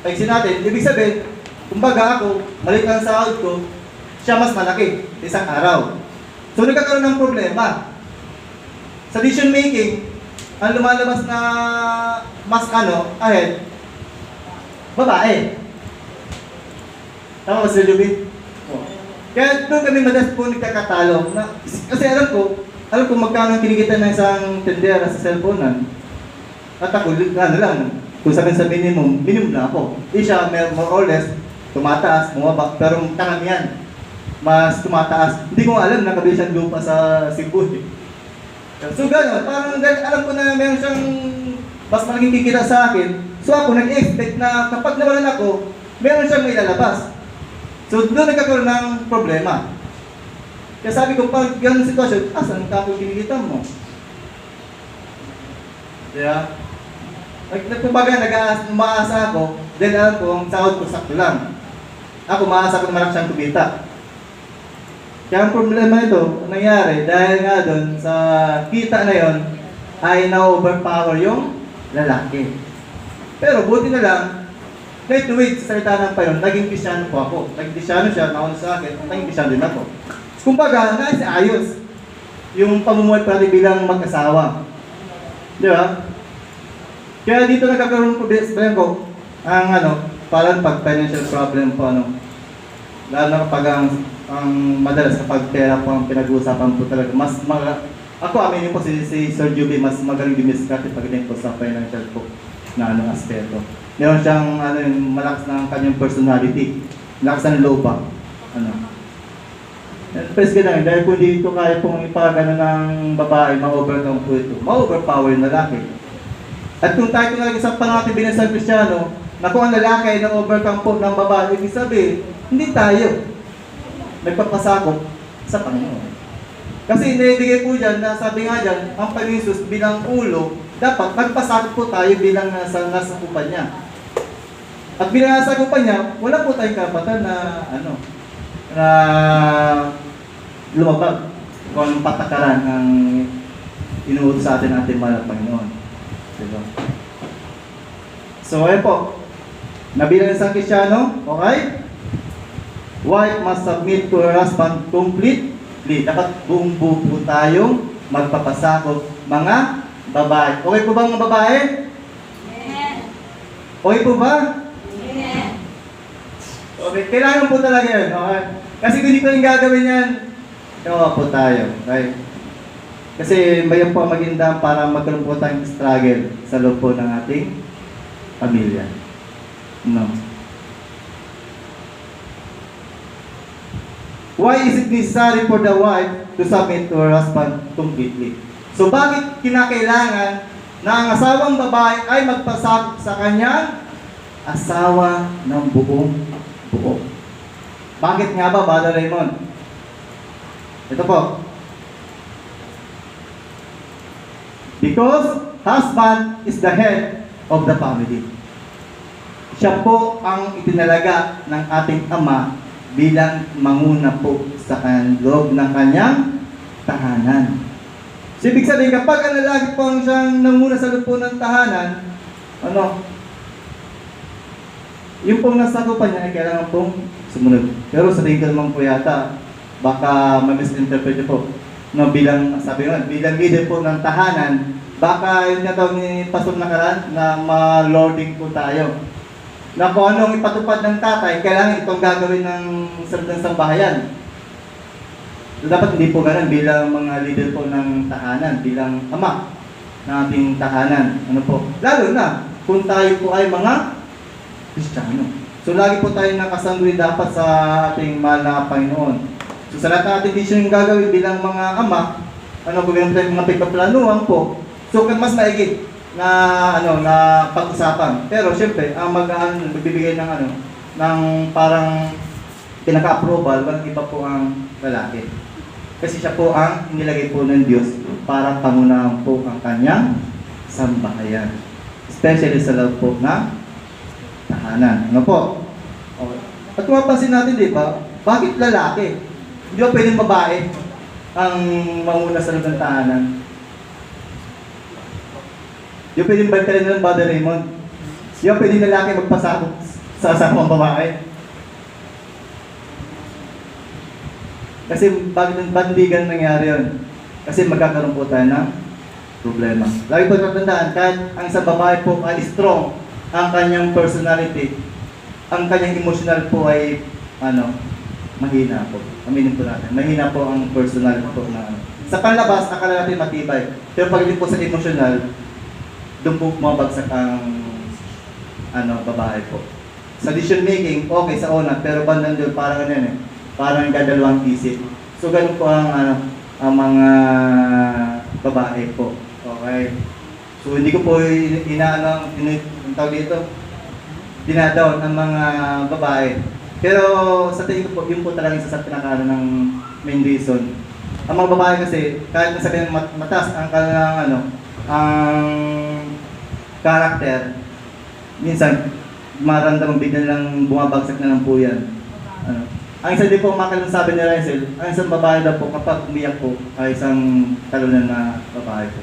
paiksin natin, ibig sabihin, kumbaga ako, maliit ang sahod ko, siya mas malaki isang araw. So nagkakaroon ng problema. Sa decision making, ang lumalabas na mas ahead, babae. Tama ba Sir Jubin? Kaya doon kami madalas po nagkakatalo. Kasi alam ko magkano kinikita ng isang tendera sa cellphone-an. At ako, lang, kung sabihin sa minimum na ako. Siya, more or less, tumataas, bumaba, pero karamihan, mas tumataas. Hindi ko alam, nakabili siyang lupa sa Cebu. So gano'n, parang alam ko na meron siyang mas malaking kikita sa akin. So ako nag-expect na kapag nawalan ako, meron siyang may lalabas. So doon nagkakaroon ng problema. Kaya sabi ko, pag gano'ng sitwasyon, asan ka ako kinikita mo? Yeah. Kumbaga, umaasa ako, then alam ko, ang sahod ko sakto lang. Ako, umaasa ko na malaki siyang kumita. Kaya ang problema ito, nangyari, dahil nga doon, sa kita na yon ay na-overpower yung lalaki. Pero buti na lang, kahit wait, sa salita ng payon, naging Kristyano po ako. Naging Kristyano siya, nauna sa akin, naging Kristyano din ako. Kumbaga, ayos yung pamumuhay pati bilang mag-asawa. Di ba? Kaya dito nagkakaroon po ko ang parang pag financial problem po lalo na kapag ang madalas kapag pera po ang pinag-uusapan po talaga ako aminin po si Sir Juby mas magaling dumiskarte pagdating po sa financial po na aspeto. Meron siyang malakas ng kanyang personality, malakas ng loba. Pwes ka lang, dahil kung dito kaya pong ipagano ng babae, ma-overcome po ito, ma-overpower yung lalaki. At kung tayo talaga sa pangating binasang Kristyano, na kung ang lalaki ay na-overcome po ng babae, ibig sabihin, hindi tayo nagpapasakop sa Panginoon. Kasi inibigay po dyan, na sabi nga dyan, ang Panginoon Jesus bilang ulo, dapat magpasakop po tayo bilang nasakupan niya. At bilang nasakupan niya, wala po tayong karapatan na lumabag kung anong patakaran ang inuutos sa atin natin mahal na Panginoon. Diba? So, ayun po. Nabilang isang Kristyano, okay? Wife must submit to her husband completely. Dapat buong buo po tayong magpapasakop mga babae. Okay po ba mga babae? Yes. Okay po ba? Yes. Okay, kailangan po talaga yun. Okay? Kasi kung hindi ko yung gagawin yan, gawa po tayo. Okay? Kasi mayan po ang maganda para magkaroon po tayong struggle sa loob po ng ating pamilya. No. Why is it necessary for the wife to submit to her husband completely? So bakit kinakailangan na ang asawang babae ay magpasakop sa kanyang asawa ng buong buo? Bakit nga ba, Brother Raymond? Ito po. Because husband is the head of the family. Siya po ang itinalaga ng ating ama bilang manguna po sa loob ng kanyang tahanan. So, ibig sabihin, kapag ang lalaki po ang siyang nanguna sa loob po ng tahanan, yung pong nasakupan niya ay kailangan pong sumunod. Pero sa tingin ko naman po yata, baka ma-misinterpret po. Bilang, sabi nga, bilang leader po ng tahanan, baka yun nga daw ni Pastor Nakaran na ma-lording po tayo. Na kung anong ipatupad ng tatay, kailangan itong gagawin ng sambahayan. So, dapat hindi po ganun bilang mga leader po ng tahanan, bilang ama ng ating tahanan. Lalo na kung tayo po ay mga Kristiyano. So lagi po tayo nakasangguin dapat sa ating mahal na Panginoon. So sa lahat natin decision yung gagawin bilang mga ama, kung meron tayong mga pagpaplanuhan po, so mas maigit na pag-usapan. Pero syempre, ang magbibigay ng parang pinaka-approval, walang iba po ang lalaki. Kasi siya po ang inilagay po ng Diyos para pangunahan po ang kanyang sambahayan. Especially sa loob po na tahanan. Okay. At kung mapansin natin, di ba, bakit lalaki? Hindi ba pwedeng babae ang manguna sa loob ng tahanan? Di ba pwedeng bantayan ng Brother Raymond? Yung pwede lalaki magpasakop sa asamang babae. Kasi bakit hindi ganun nangyari yun? Kasi magkakaroon po tayo ng problema. Lagi po tatandaan, kahit ang isang babae po ay strong, ang kanyang personality, ang kanyang emotional po ay mahina po. Aminin po natin. Mahina po ang personality po na sa panlabas, akala natin matibay. Pero pag hindi po sa emotional, doon po mabagsak ang babae po. Sa decision making, okay sa una, pero bandang doon parang parang dadalawang isip. So ganun po ang mga babae po. Okay. So hindi ko po dinadown ang mga babae. Pero sa tingin ko po, yun po talaga isa sa pinakaano ng main reason. Ang mga babae kasi, kahit nasabihin mataas ang kanilang ang karakter, minsan maramdaman bigla lang bumabagsak na lang po yan. Ang isa din po sabi ni Rysel, ang isang babae daw po kapag umiyak po ay isang talunan na babae po.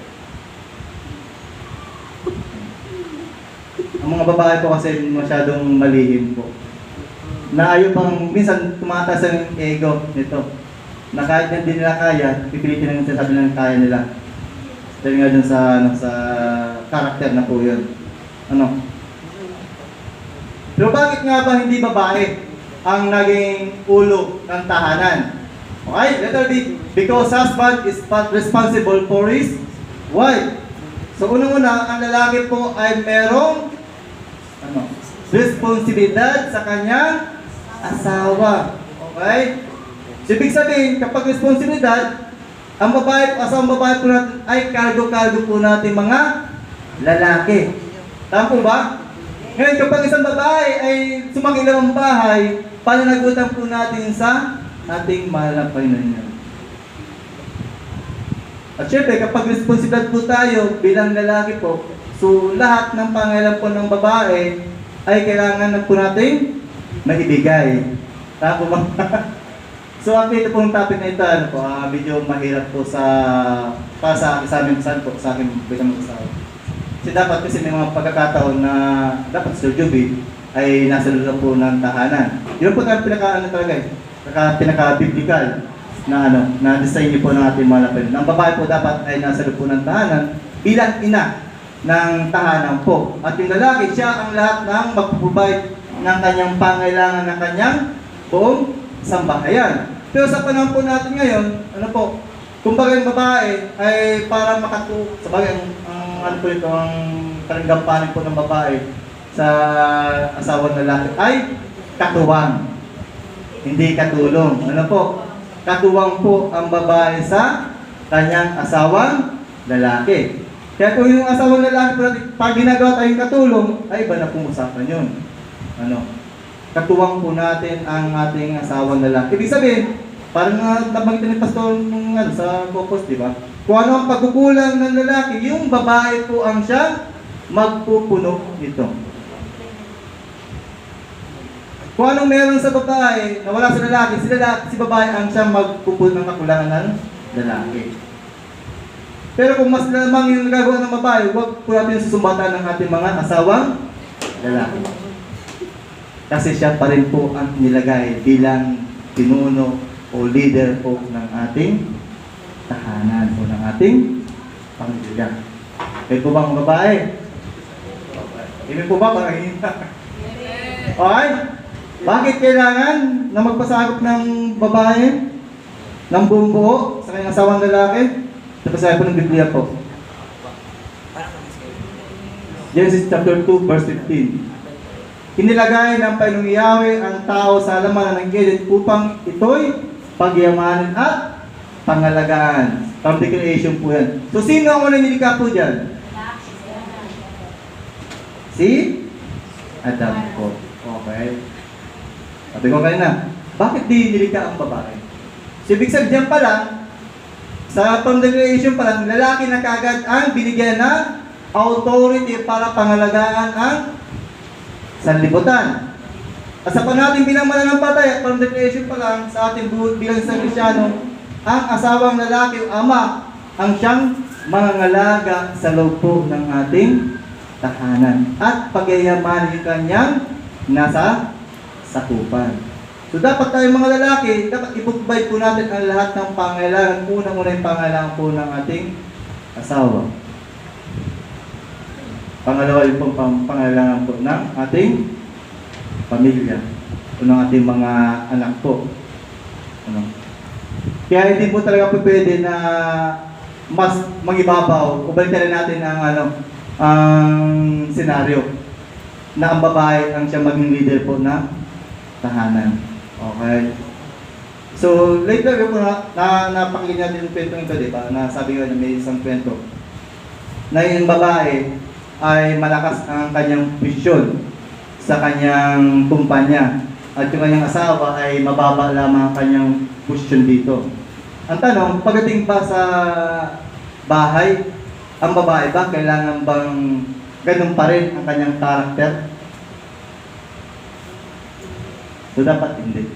Ang mga babae po kasi masyadong malihim po. Na ayaw pang, minsan tumataas ang ego nito. Na kahit hindi nila kaya, pipilitin lang sabi ng kaya nila. Dahil nga dun sa karakter na po yun. Pero bakit nga ba hindi babae ang naging ulo ng tahanan? Okay, letter B. Because husband is responsible for his wife. So unang-una, ang lalaki po ay merong responsibilidad sa kanyang asawa. Okay? So ibig sabihin, kapag responsibilidad, ang asawang babae po natin ay cargo-cargo po natin mga lalaki. Tama po ba? Ngayon, kapag isang babae ay sumakilawang bahay, pananagutan po natin sa ating mahal na Panginoon. At syempre, kapag responsibilidad po tayo bilang lalaki po, so lahat ng pangailan po ng babae ay kailangan na po natin maibigay. Tama po ba? So ito pong topic na ito, medyo mahirap po para sa amin po, sa akin bilang mag-asawa. Kasi dapat kasi may mga pagkakataon na dapat si Sir Joby ay nasa loob po ng tahanan. Yun po talaga pinaka-biblical na design niyo po ng ating mga lapin. Ang babae po dapat ay nasa loob po ng tahanan bilang ina ng tahanan po. At yung lalaki, siya ang lahat ng mag-provide ng kanyang pangailangan ng kanyang buong sambahayan. Pero sa panahon po natin ngayon, kumbaga yung babae ay para sabagay ang kalanggampanin po ng babae sa asawang lalaki ay katuwang. Hindi katulong. Katuwang po ang babae sa kanyang asawang lalaki. Kaya kung yung asawang lalaki po natin, pag ginagawa tayong katulong, ay iba na pong usapan yun. Katuwang po natin ang ating asawang lalaki. Ibig sabihin, parang nabanggit ni Pastor sa Copos, di ba? Kung ano ang pagkukulang ng lalaki, yung babae po ang siyang magpupuno nito. Kung anong meron sa babae na wala sa lalaki, si babae ang siyang magpupuno ng kakulangan ng lalaki. Pero kung mas lamang yung nagagawa ng babae, huwag po natin susumbatan ng ating mga asawang lalaki. Kasi siya pa rin po ang nilagay bilang pinuno o leader po ng ating tahanan o ng ating pamilya. Kayo po ba ang babae? Ibig po ba parang hinta? Okay? Bakit kailangan na magpasakop ng babae ng buong buo sa kanyang asawang lalaki? Sa pasahe po ng Biblia po. Genesis chapter 2 verse 15. Inilagay ng Panginoong Yahweh ang tao sa halaman ng Eden upang ito'y pagyamanin at pangalagaan. From the creation po yan. So, sino ang unang nilikha po dyan? Si Adam po. Okay. Sabi ko kanina, bakit di nilikha ang babae? So, ibig sabihin pa lang, sa from the creation pa lang, lalaki na kagad ang binigyan ng authority para pangalagaan ang sanlibutan. At sa panating bilang mananampalataya, from the creation pa lang, sa ating bilang isang Kristyano, ang asawang lalaki o ama ang siyang mangangalaga sa loob po ng ating tahanan at pagyayamanin yung kanyang nasa sakupan. So dapat tayong mga lalaki, dapat i-provide po natin ang lahat ng pangailangan. Unang-una yung pangailangan po ng ating asawa. Pangalawa yung pangailangan po ng ating pamilya o ng ating mga anak po. Kaya hindi po talaga po pwede na mas magibabaw o balikan natin ang senaryo na ang babae ang siya maging leader po na tahanan. Okay? So, later po napakinggan natin yung kwentong ito, di ba? Na sabi ko na may isang kwento na yung babae ay malakas ang kanyang posisyon sa kanyang kumpanya at yung kanyang asawa ay mababa lamang ang kanyang posisyon dito. Ang tanong, pagdating ba sa bahay, ang babae ba kailangan bang ganun pa rin ang kanyang karakter? So dapat hindi.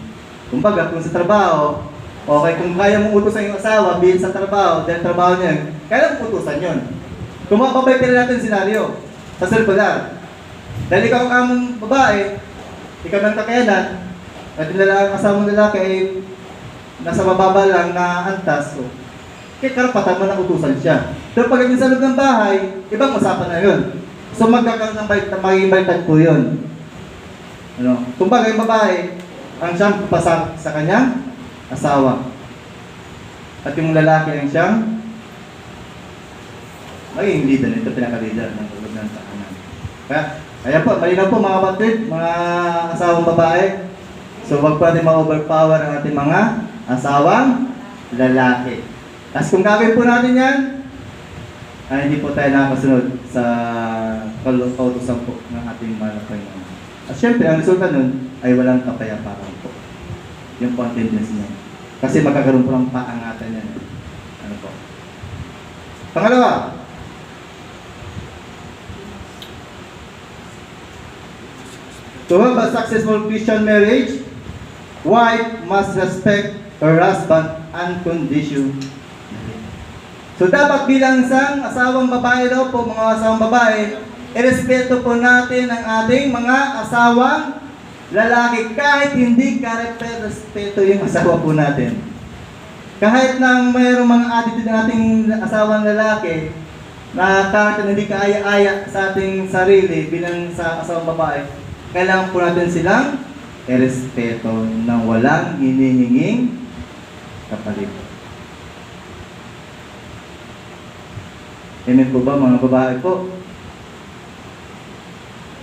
Kumbaga, kung sa trabaho, okay, kung kaya mong utusan yung asawa bilang sa trabaho, dahil trabaho niya, kaya mong utusan yun. Kung mapapay natin yung senaryo, sa circular, dahil ikaw ang among babae, ikaw ng kakayanan, at yung asawa mong lalaki ay nasa mababa lang na antas, so, kaya karapatan mo na utusan siya. Pero pagdating sa loob ng bahay, ibang usapan na yun. So magkakaroon ng magiging baliktad po yun. Kumbaga yung babae, ang siyang papasak sa kanyang asawa. At yung lalaki ang siyang magiging leader, ito pinaka-leader ng tulog ng tahanan. Kaya po, malinaw po mga kapatid, mga asawang babae. So wag po natin ma-overpower ang ating mga asawang lalaki. Tapos kung gagawin po natin yan, ay hindi po tayo nakakasunod sa kautusan po ng ating mahal na Panginoon. At syempre, ang resulta nun ay walang kapayapaan po. Yung contentness niya. Kasi magkakaroon po ng paangatan yan. Ano po? Pangalawa, to have a successful Christian marriage, wife must respect her husband unconditionally. So dapat bilang isang asawang babae daw po, mga asawang babae, irespeto po natin ang ating mga asawang lalaki kahit hindi respeto yung asawa po natin. Kahit na mayroong mga attitude ng ating asawang lalaki na kahit hindi kaaya-aya sa ating sarili bilang sa asawang babae, kailangan po natin silang irespeto ng walang hinihinging kapalit. Amen po ba mga babae po?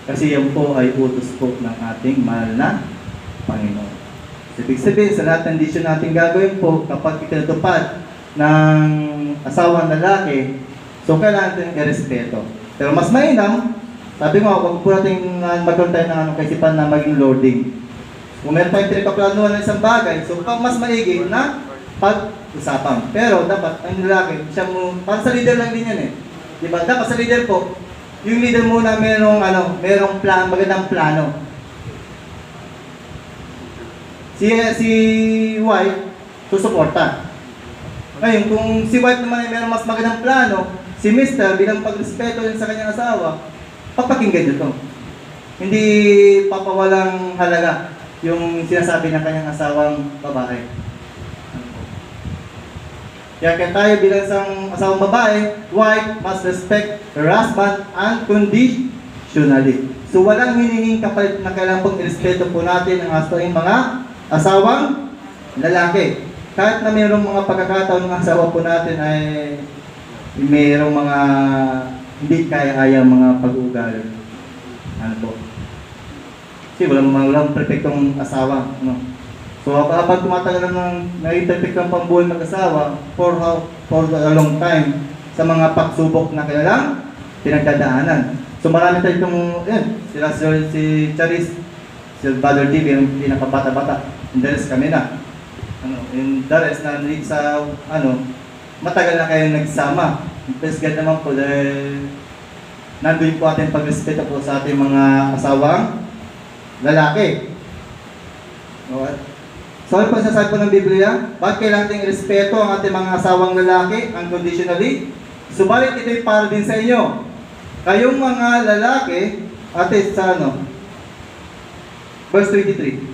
Kasi yan po ay utos po ng ating mahal na Panginoon. Ibig sabihin, sa lahat ng desisyon natin gagawin po, kapag itinatupad ng asawang lalaki, so kailangan natin irespeto. Pero mas mainam, sabi mo, huwag po natin magkaroon tayo ng kaisipan na maging lording. Kung meron tayong pinagpaplanuhan ng isang bagay, so mas maigi na pag-usapan. Pero dapat, ang lalaki, siya mo, para sa leader lang din yan eh. Diba? Dapat sa leader po, yung leader muna merong plan, magandang plano. Si wife, susuporta. Ngayon, kung si wife naman ay merong mas magandang plano, si mister, bilang pagrespeto yun sa kanyang asawa, papakinggan nyo to. Hindi papawalang halaga yung sinasabi ng kanyang asawang babae. Kaya tayo bilang isang asawang babae, wife must respect her husband unconditionally. So walang hinihing kapalit na kailangan pong irespeto po natin ang ating mga asawang lalaki. Kahit na mayroong mga pagkakataon ng asawa po natin ay mayroong mga hindi kaya-aya mga pag-uugali. Ano po? Kasi walang perfectong asawa. No? So habang tumatagal ng nai-perfect ang pambuhay ng asawa for a long time sa mga pagsubok na kailang pinagdadaanan. So marami tayo itong, sila si Charis, si Brother TV, yung pinakabata-bata. And the rest kami na. And the rest na sa, matagal na kayo nagsama. Please God naman po dahil nandun po ating pagrespeto po sa ating mga asawang lalaki. Okay. So ano po sasabi po ng Biblia? Bakit kailangan natin respeto ang ating mga asawang lalaki unconditionally? Subalit ito'y para din sa inyo. Kayong mga lalaki, ate sa ano? Verse 23.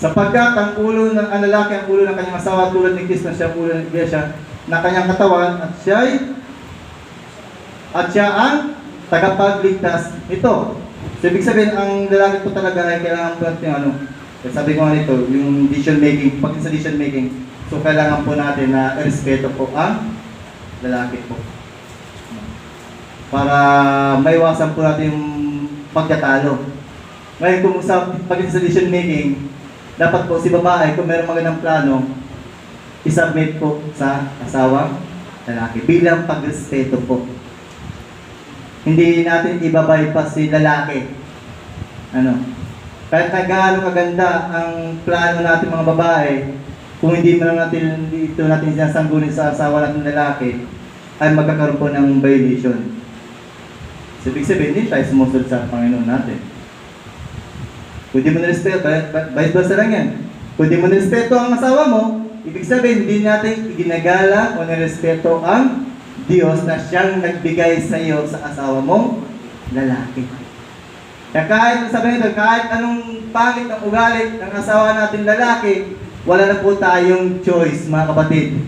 Sapagkat ang ulo ng ang lalaki ang ulo ng kanyang asawa tulad ni Kristo na siya ang ulo ng iglesia na kanyang katawan at siya ang tagapagligtas ito. So, ibig sabihin, ang lalaki po talaga ay kailangan po natin ano, sabi ko nga nito, yung decision making, pag sa decision making, so kailangan po natin na respeto po ang lalaki po. Para maiwasan po natin yung pagkatalo. Ngayon kung sa pag sa decision making, dapat po si babae, kung mayroong magandang plano, isubmit po sa asawang lalaki bilang pagrespeto po. Hindi natin ibabypass si lalaki. Ano? Kahit na gaano kaganda ang plano natin mga babae, kung hindi mo natin dito natin sinasanggunin sa asawa natin lalaki, ay magkakaroon po ng violation. So, ibig sabihin, hindi tayo sumusunod sa Panginoon natin. Kung di mo nirespeto, vice versa lang yan. Kung di mo nirespeto ang asawa mo, ibig sabihin, hindi natin iginagala o nirespeto ang Diyos na siyang nagbigay sa iyo sa asawa mong lalaki. Kaya kahit, sabi nito, kahit anong pangit ang ugali ng asawa natin lalaki, wala na po tayong choice, mga kapatid.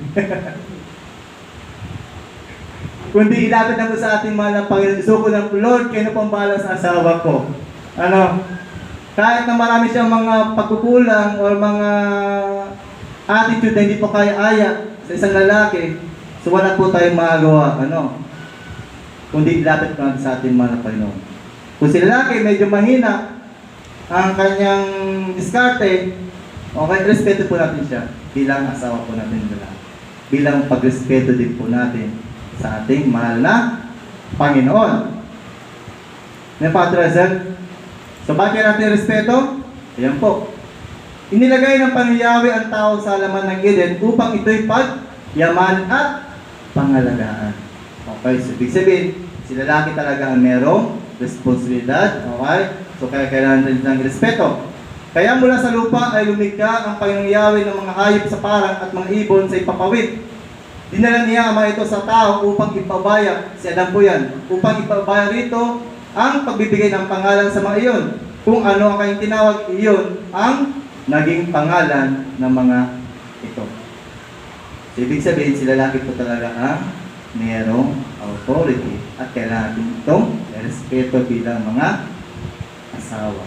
Kundi ilapit na po sa ating mahal na Panginoon, isuko ng Lord, kayo na pong bahala sa asawa ko. Ano? Kahit na marami siyang mga pagkukulang o mga attitude na hindi po kaya-aya sa isang lalaki, so wala po tayong magagawa, ano? Kundi ilapit natin sa ating mahal na Panginoon. Kung si lalaki medyo mahina ang kanyang diskarte, okay, respeto po natin siya bilang asawa po natin lalaki. Bilang pagrespeto din po natin sa ating mahal na Panginoon. May Father, so bakit natin respeto? Ayan po. Inilagay ng Panginoon ang tao sa laman ng Eden upang ito'y pagyaman at pangalagaan. Okay, so ibig sabihin, si lalaki talaga ang merong responsibilidad. Okay? So kaya kailangan natin ng respeto. Kaya mula sa lupa ay lumikha ang Panginoong Yahweh ng mga hayop sa parang at mga ibon sa ipapawid. Dinala niya ang mga ito sa tao upang ipabaya, si Adam po yan, upang ipabaya rito ang pagbibigay ng pangalan sa mga iyon. Kung ano ang kanyang tinawag, iyon ang naging pangalan ng mga ito. So, ibig sabihin, si lalaki po talaga ang mayroong authority at kailangan din itong respeto bilang mga asawa.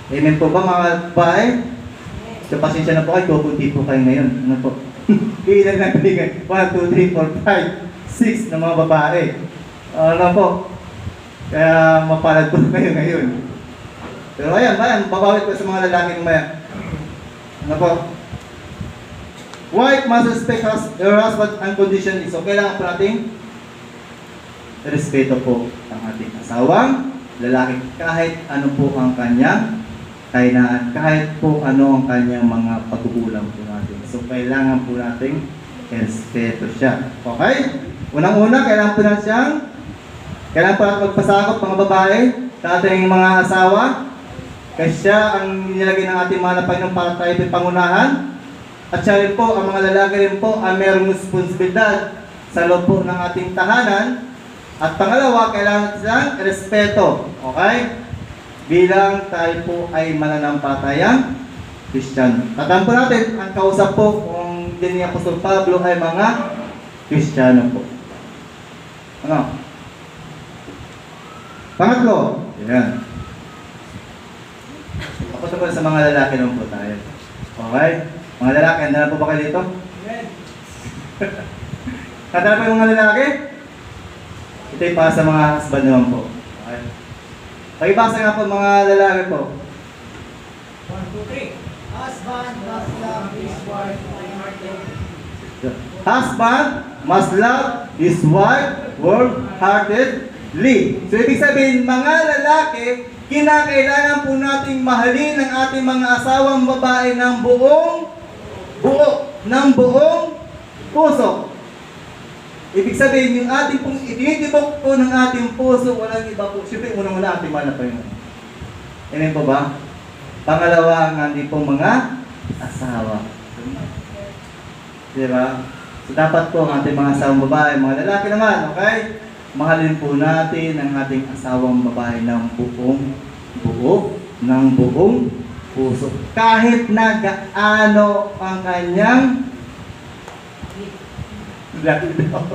Amen po ba mga babae? So, pasensya na po kayo, kukunti po kayo ngayon. Ano po? Ilan na bigay? 1, 2, 3, 4, 5, 6 na mga babae. Ano po? Kaya mapalad po kayo ngayon. Pero ayan, babawit ko sa mga lalaki ng maya. Ano po? Wife must respect her husband unconditionally. So, kailangan po natin respeto po ang ating asawang lalaki kahit ano po ang kanyang kahinaan, kahit po ano ang kanyang mga pagkukulang po natin. So, kailangan po natin respeto siya. Okay? Unang-una, kailangan po natin siyang kailangan po natin magpasakop mga babae sa ating mga asawa. Kasi siya ang nilagay ng ating mga Panginoon para tayo pangunahan. At siya rin po, ang mga lalaki rin po ang mayroong responsibilidad sa loob po ng ating tahanan. At pangalawa, kailangan siyang respeto. Okay? Bilang tayo po ay mananampalatayang Kristiyano. Tandaan po natin, ang kausap po kung din ni Apostol Pablo ay mga Kristiyano po. Ano? Pangatlo, yan. Ako sa sa mga lalaki naman po tayo. Okay? Mga lalaki, handa na po ba kayo dito? Handa na po yung mga lalaki? Ito yung para sa mga husband naman po. Okay? Pakibasa nga po mga lalaki po. 1, 2, 3. Husband must love his wife wholeheartedly. Husband must love his wife wholeheartedly. So, ibig sabihin, mga lalaki, kinakailangan po nating mahalin ang ating mga asawang babae ng buong puso. Ibig sabihin, yung ating pong itinitibok po ng ating puso, walang iba po. Siyempre, unang-una ating mahal na Panginoon. Amen po ba? Pangalawa, ang ating pong mga asawa. Di ba? So dapat po ang ating mga asawang babae, mga lalaki naman, okay? Mahalin po natin ang ating asawang babae ng buong puso. Kahit na gaano ang kanyang laki daw.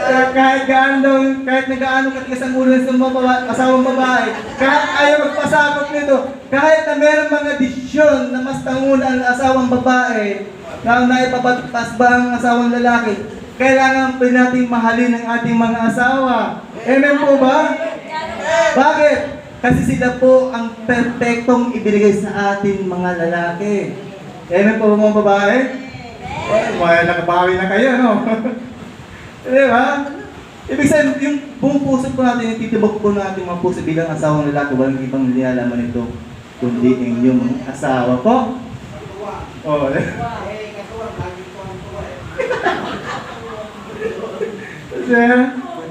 Kahit na gaano katigas ang ulo ng asawang babae, kahit ayaw magpasakot nito, kahit na meron mga desisyon na mas tanguna ang asawang babae, na naipabagtas ba ang asawang lalaki, kailangan pa natin mahalin ang ating mga asawa. Amen po ba? Bakit? Kasi sila po ang perpektong ibinigay sa atin mga lalaki. Amen po ba mga babae? Well, nakabawi na kayo, no? Di ba? Ibig sabihin, yung buong puso po natin, yung titibok po natin mga puso bilang asawang lalaki, walang ibang nilalaman ito, kundi ang inyong asawa po. Oh,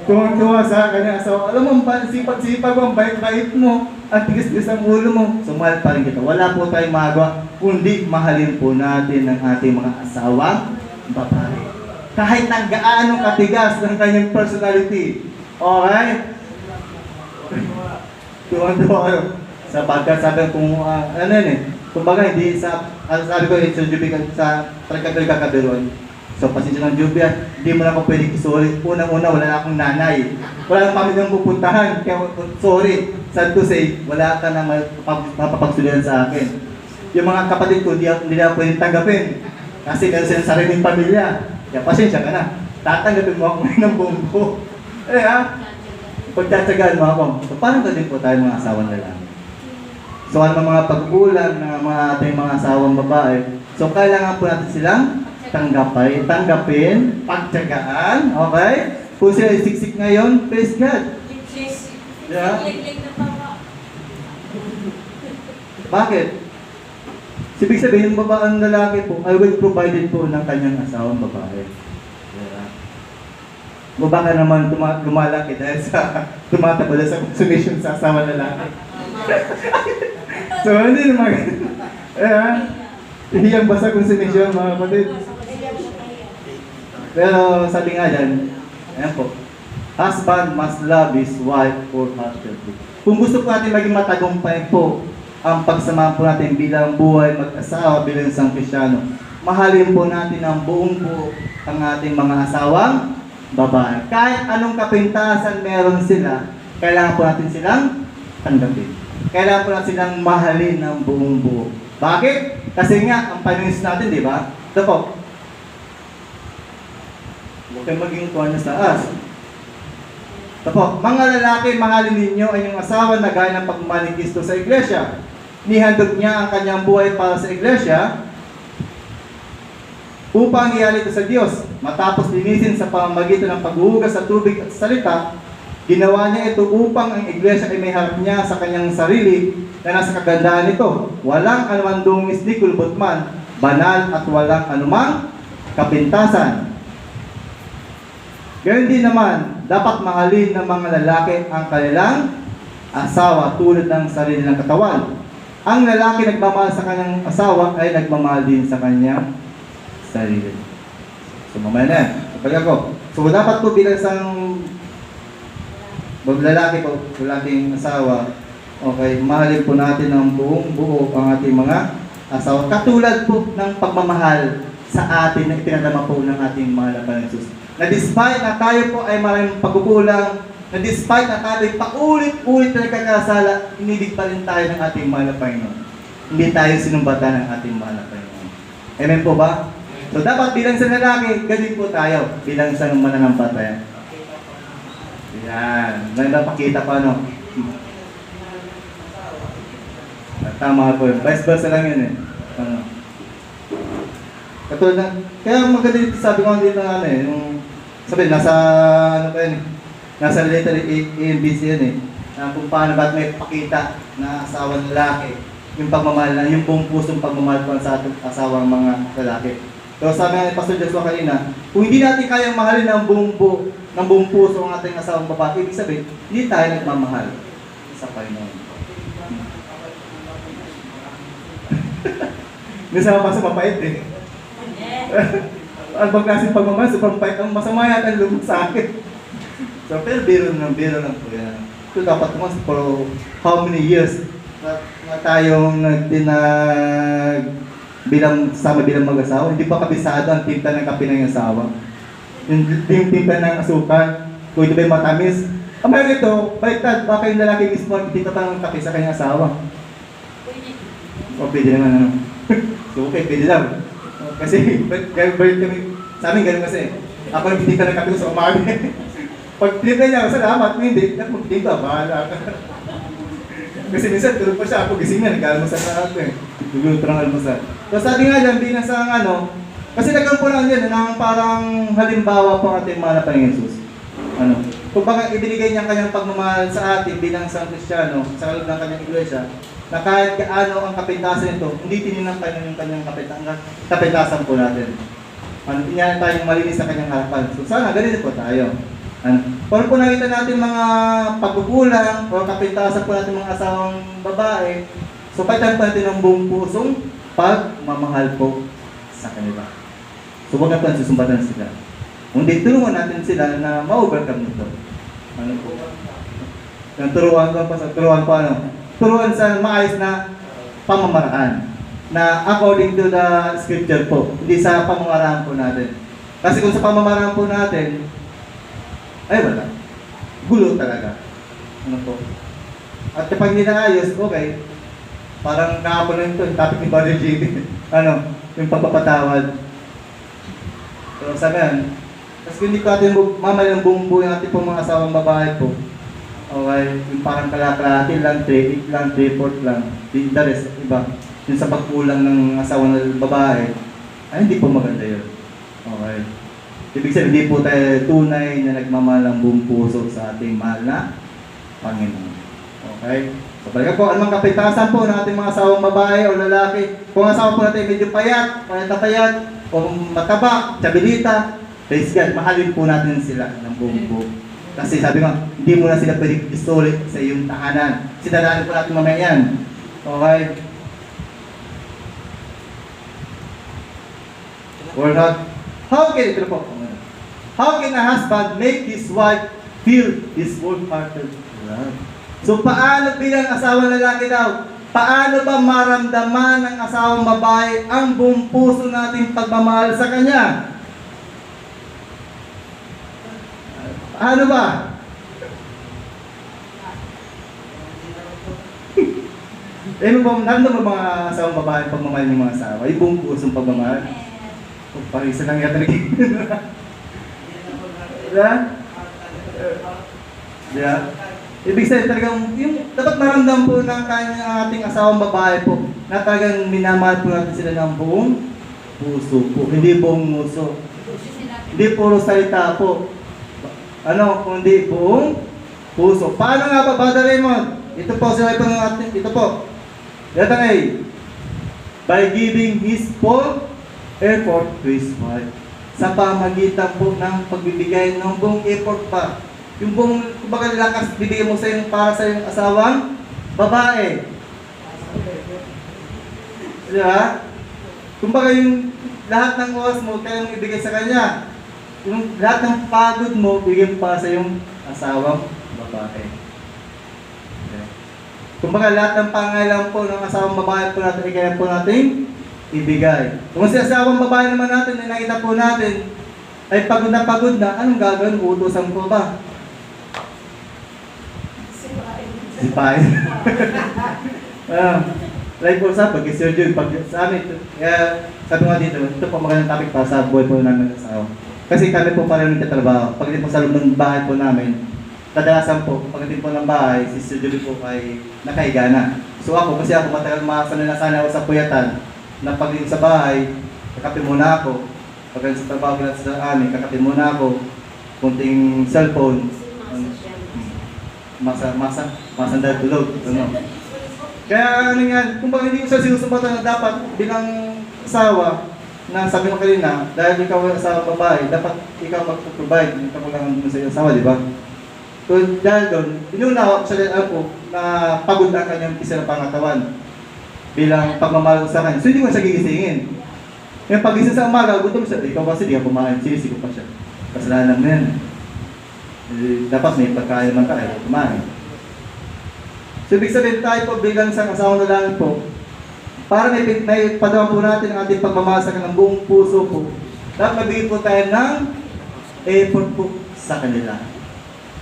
tuwang-tuwa sa kanyang asawa. Alam mo, sipag-sipag mo, ang bait-bait mo, at tigas-tigas ang ulo mo, sumahal pa rin kita. Wala po tayong magawa, kundi mahalin po natin ang ating mga asawang babae. Kahit nang gaano katigas ng kanyang personality. Okay? Tuwang-tuwa kayo. Sapagkat sabi kung ano yun eh, kumbaga hindi sa, sabi ko sa Jubi sa Tragkabel-Kakaberon. So pasensya ng Jubi, hindi mo na ako pwede isuri. Unang-una, wala na akong nanay. Wala nang pamilyang pupuntahan. Kaya sorry, sad to say, wala ka na mapapagsulihan sa akin. Yung mga kapatid ko, hindi na pwede tanggapin. Kasi meron silang sariling pamilya. Kaya pasensya ka na. Tatanggapin mo ako ng buong buo. Eh ha? Pagtatsagaan mo ako. So parang ka din po tayo mga asawang lalaki. So ano mga pagkulang ng mga ating mga asawang babae. So kailangan po natin silang tanggapin, pagtsagaan, okay? Kung sila isiksik ngayon, praise God. Yeah. Bakit? Ibig sabihin, yung babaeng lalaki po, ay will provided po ng kanyang asawang babae. Yeah. O baka naman lumalaki dahil sa tumatabala sa consummation sa asawang lalaki. So, hindi naman. Hindi ang basta consummation, mga kapatid. Pero sabi nga dyan, ayan po, husband must love his wife wholeheartedly. Kung gusto po natin maging matagumpay po ang pagsama po natin bilang buhay mag-asawa bilang isang Kristiyano, mahalin po natin ang buong buo ang ating mga asawang babae. Kahit anong kapintasan meron sila, kailangan po natin silang tanggapin. Kailangan po natin silang mahalin ng buong buo. Bakit? Kasi nga, ang paninis natin, di ba? Ito po. Huwag kayong maging tuwa na sa as. Ito po, mga lalaki, mahalin ninyo ang inyong asawa na gaya ng pagmamahal ni Kristo sa iglesia. Nihandog niya ang kanyang buhay para sa iglesia upang ialay ito sa Diyos. Matapos linisin sa pamamagitan ng paghuhugas sa tubig at salita, ginawa niya ito upang ang iglesia ay may harap niya sa kanyang sarili na nasa kagandahan nito. Walang anumang dungis ni kulbot man, banal at walang anumang kapintasan. Gayon din naman, dapat mahalin ng mga lalaki ang kanilang asawa tulad ng sarili ng katawan. Ang lalaki nagmamahal sa kanyang asawa ay nagmamahal din sa kanyang sarili. So mamaya na yan. So dapat po bilang isang lalaki po, lalaking asawa, okay, mahalin po natin ng buong buo ang ating mga asawa. Katulad po ng pagmamahal sa atin na ipinadama po ng ating mahal na Panginoon. Na despite na tayo po ay maraming pagkukulang, na despite na tayo paulit-ulit na nagkakasala, inilig pa rin tayo ng ating mahal na Panginoon. Hindi tayo sinumbatan ng ating mahal na Panginoon. Amen po ba? So dapat bilang sa lalaki, ganun po tayo, bilang sa mananampalataya. Yan. Napakita pa, no? Tama po yun. Vice versa lang yun eh. Katulad na, kaya maganda dito, sabi ko dito na ano eh, yung, sabi, nasa, ano pa yun eh, nasa letter A and B yan eh, na kung paano ba't may pakita na asawang lalaki, yung pagmamahal na, yung buong pusong pagmamahal ko sa ating asawang mga lalaki. So sabi nga ni Pastor Joshua kanina, kung hindi natin kayang mahalin ng buong puso ang ating asawang babae, ibig sabihin, hindi tayo nagmamahal sa Panginoon. Minsan mapasok mapait eh. Ang pagkasing pagmamahal, sobrang pait. Ang masama yata ang loob sa akin. So, pero biro lang po yan. So, dapat mas for how many years na tayong sama bilang mag-asawa, hindi pa kabisado ang timpla ng kape ng asawa. Yung timpla ng asukal, kung ito ba'y matamis. Ang mga ito, baliktad, baka yung lalaki mismo timpla pa ng kape sa kanyang asawa. O, pwede naman ano. So, okay, pwede lang. Kasi, balik kami, sa amin ganun kasi. Ako nagtitinta ng kape ko sa umaga. Pag tinita niya, salamat, hindi, magtitinta, bahala ka. Kasi minsan, tulog pa siya, ako gising na, nag-almasal na ako eh. Tulog pa ng almasal. So sabi nga dyan, bilang sa kasi nagkaroon po lang yan, ng parang halimbawa po ating mahal na Panginoon Jesus. Kung baka ibinigay niya kanyang pagmamahal sa atin bilang isang Kristiyano, sa kaloob ng kanyang iglesia, na kahit gaano ang kapintasan nito, hindi tinignan tayo yung kanyang kapintasan po natin. Inyan tayong malinis sa kanyang harapan. So sana, ganito po tayo. Kung po nakita natin mga pagkukulang o kapintasan po natin mga asawang babae, so palitan po natin ng buong pusong pagmamahal po sa kanila. So huwag natin susumbatan sila. Kundi tulungan natin sila na ma-overcome nito. Ano po? Turuan sa maayos na pamamaraan na according to the scripture po, hindi sa pamamaraan po natin. Kasi kung sa pamamaraan po natin, ay wala. Gulo talaga. Ano po? At kapag hindi naayos, okay. Parang kahapon na ito, yung topic ni Brother JB. Yung pagpapatawad. So sabi yan, kasi hindi ko atin mamali ng buong buhay natin po mga asawang babae po. Okay, yung parang kalakalati lang, 3/8 lang, 3/4 lang. The rest, iba. Yung sa pagkulang ng asawang babae, ay hindi po maganda yun. Okay. Ibig sabihin, hindi po tayo tunay na nagmamahal ng buong puso sa ating mahal na Panginoon. Okay? So, balikan po, anong kapintasan po ng ating mga asawang babae o lalaki. Kung asawa po natin medyo payat na payat, o mataba, tsabilita, praise God, mahalin po natin sila ng buong buo. Kasi sabi nga, hindi mo na sila pwedeng istolit sa iyong tahanan. Sinadaan po natin mamaya yan. Okay? Or not. How can a husband make his wife feel his wholehearted love? So paano bilang asawang lalaki daw? Paano ba maramdaman ng asawang babae ang buong puso nating pagmamahal sa kanya? Ano ba? Nandun mo mga asawang babae pagmamahal ng mga asawa? Yung buong pusong pagmamahal? Parisa lang yata naging. Diba? Diba? Ibig sabihin talagang, yung dapat maramdam po ng ating asawang babae po na talagang minamahal po natin sila ng buong puso po. Hindi buong muso. Hindi puro salita po. Kundi buong puso. Paano nga ba, Brother Raymond? Ito po, sinabi po ng ating, ito po. Ito nga by giving his full effort to his wife. Sa pamagitan po ng pagbibigay ng buong effort pa. Yung buong, kumbaga lakas, bibigyan mo sa yung para sa yung asawang babae. Diba? Kumbaga yung lahat ng oras mo, kaya mong ibigay sa kanya. Yung lahat ng pagod mo, bigyan para sa yung asawang babae. Okay. Kumbaga lahat ng pangailangan po ng asawang babae po natin, kaya po natin ibigay. Kung si asawang babae naman natin, na nakita po natin, ay pagod na, anong gagawin? Uutusan ko ba? Sipain. Like po sa pag-Sir Jun, pag sa amin, kaya sabi nga dito, ito po magandang topic para sa buhay po namin ng asawa. Kasi kami po pala nagtatrabaho. Pagdating po sa loob ng bahay po namin, kadalasan po, pagdating po ng bahay, si Sir Jun po ay nakahiga na. So kasi ako matagal makasanay na sana ako sa puyatan, na pagdating sa bahay, kakape muna ako. Pagdating sa trabaho natin sa amin, kakape muna ako. Kunting cellphone. Masandal tulog. Kaya kung bakit hindi ko siya sinusumbatan na dapat bilang asawa, na sabi mo kanina, dahil ikaw ay asawa babae, dapat ikaw mag-provide, yung kakulangan mo sa iyong asawa, di ba? So dahil doon, inunawa ko sa po na pagod ang kanyang isa na pangatawan. bilang pagmamahal ko sa kanya. So hindi ko siya gigisingin. Yung pagising sa umaga, gutom siya. Ikaw kasi di ka kumain, sinisigo pa siya. Kasalanan mo yan. Dapat may pagkain naman tayo, kumain. So ibig sabihin tayo po bilang isang asawa na lang po, para may padawan po natin ang ating pagmamahal sa kanilang buong puso po. Dapat magbigay po tayo ng effort po sa kanila.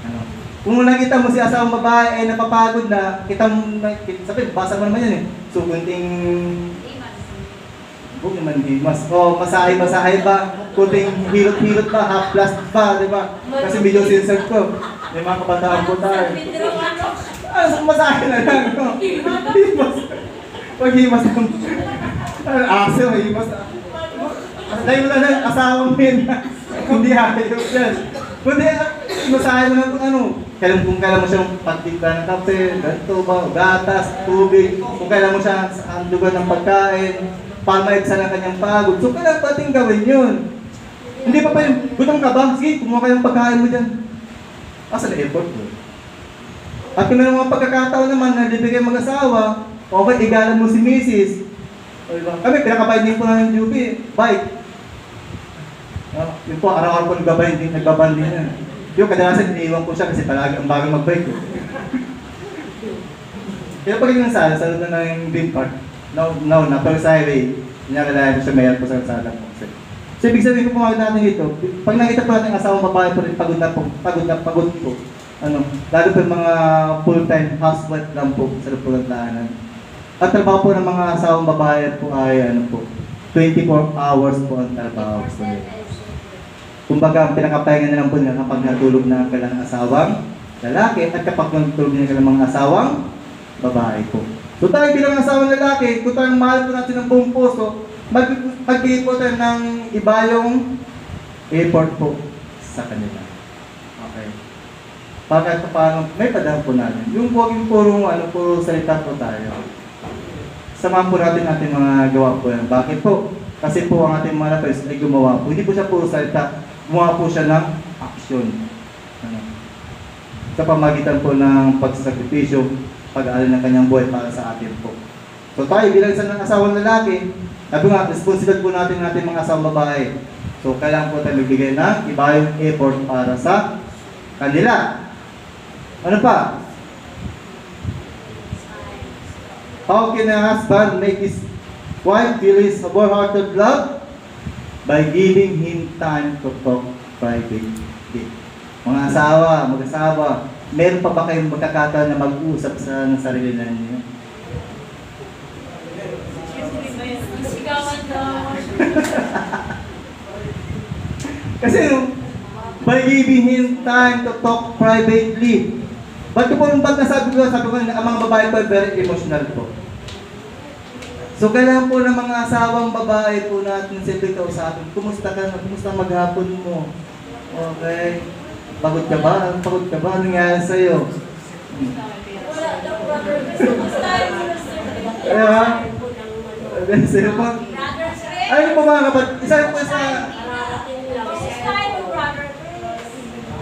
Ano? Kung nakita mo si asawang babae ay napapagod na, sabihin, basa mo naman yan eh. So kunting huwag naman himas. O, masahay ba? Kunting hilot-hilot ba? Half blast ba? Diba? Kasi medyo censored ko. May mga kabataan po tayo. Masahe na lang. No? Himas. Pag himas ng aso, himas. Dahil mo na lang, asawang pin. Hindi hayop yan. Kundi, masahe mo lang kung ano. Kung kailan mo siyang pagtimpla ng kape, ganito ba, gatas, tubig. Kung kailan mo siya sa lugar ng pagkain, para maibsan ang kanyang pagod. So, kailangan pating gawin yun. Hindi pa yung, gutom ka ba? Sige, kumuha ka yung pagkain mo dyan. Asa na effort mo? At kung may mga pagkakataon naman na bibigay mag-asawa, okay, igalan mo si Mrs. Kami, pinakabinding po na ng UP. Bike. Yun po, araw-araw po nagbabanding yan. Yung kadalasan, iniiwan ko siya kasi palagi ang bago mag-bike. Kaya pag yung sa loob na ng Green Park, na, pero sa highway, inalalayan ko siya, mayroon po sa kalsada po. So, ibig sabihin ko pumakit natin dito, pag nakita po natin asawang babae po rin, pagod po. Lalo po yung mga full-time housewife lang po sa loob po ng tahanan. At trabaho po ng mga asawang babae po ay 24 hours po ang trabaho po nila. Kumbaga, pinakapahinga na lang po nila kapag natulog na ang kailang asawang lalaki at kapag natulog na kailang mga asawang babae po. So tayo bilang asawang lalaki, kung tayo mahal po natin ng buong puso, magbigay po tayo ng ibayong effort po sa kanila. Okay. Para paano, may padang po natin. Yung huwag yung puro salita po tayo. Samahan po natin ating mga gawa po yan. Bakit po? Kasi po ang ating mga lapis ay gumawa po. Hindi po siya puro salita, gumawa po siya ng aksyon. Sa pamagitan po ng pagsakripisyo, pag-aalala ng kanyang buhay para sa atin po. So tayo bilang isang asawang lalaki, sabi nga, responsibility po natin ng ating mga asawang babae. So kailangan po tayo magbigay ng ibayong effort para sa kanila. Ano pa? How can a husband make his wife feel his wholehearted love? By giving him time to talk privately. Mga asawa, mag-asawa, meron pa ba kayong magkakataon na mag-usap sa sarili na ninyo? Kasi by giving him time to talk privately. Ba't nasabi ko, ang mga babae po ay very emotional po. So kailangan po ng mga asawang babae po natin siyempre kausapin. Kumusta ka na? Kumusta ang maghapon mo? Okay. Pagod ka ba? Pagod ka ba? Anong nangyari sa'yo? Kaya? Sa'yo po? Ayun po mga kapatid. Isa po sa...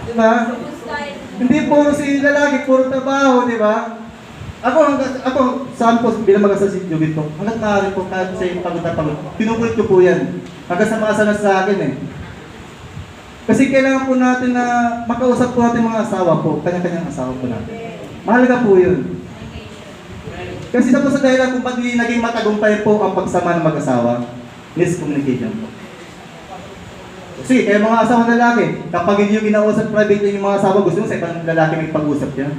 Diba? Hindi puro si lalaki, puro trabaho, di ba? Ako, saan po, bilang mag-asasin Jubit po, hanggang maaari po, kahit sa'yo pagod na pagod, pinukulit ko po yan. Hanggang sa makasanas sa akin eh. Kasi kailangan po natin na makausap po natin mga asawa po, kanya-kanyang asawa po natin. Mahalaga po yun. Kasi isa po sa dahilan kung ba't naging matagumpay po ang pagsama ng mag-asawa, miscommunication po. Sige, kaya mga asawa lalaki, kapag hindi yung kinausap private yung mga asawa, gusto mo sa ibang lalaki may pag-usap yan?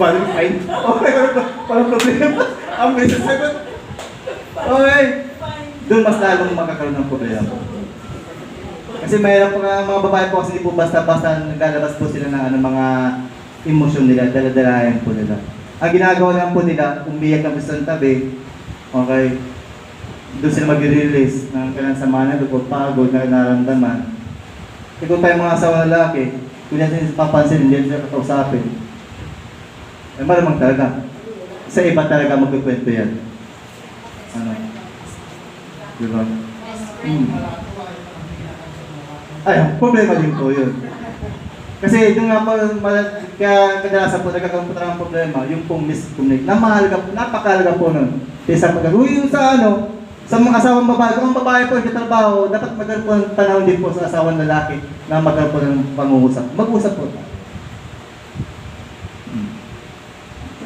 Parang fine. Okay, parang problema. Ang may sasagot. Okay. Doon mas lalong makakaroon ng problema po. Kasi mayroon po nga mga babae po kasi hindi po basta-basta naglalabas po sila ng mga emosyon nila, daladalayan po nila. Ang ginagawa lang po nila, umiyak ng isang tabi, okay, doon sila mag-release ng kailang sama na lupot, pagod na naramdaman. Kung tayo mga asawa lalaki, kung yan sila papansin, hindi sila katausapin. Eh malamang talaga. Sa iba talaga magkukwento yan. Ano? Diba? Ay, problema din po yun. Kasi yung nga po, kaya kadalasan po nagkakaroon po ng problema, yung pong miscommunicate. Napakahalaga po nun. Kaysa yung sa ano, sa mga asawang babae, kung ang babae po nagtatrabaho, dapat magkaroon po ng panahon din po sa asawang lalaki na magkaroon po ng pangungusap. Mag-usap po tayo.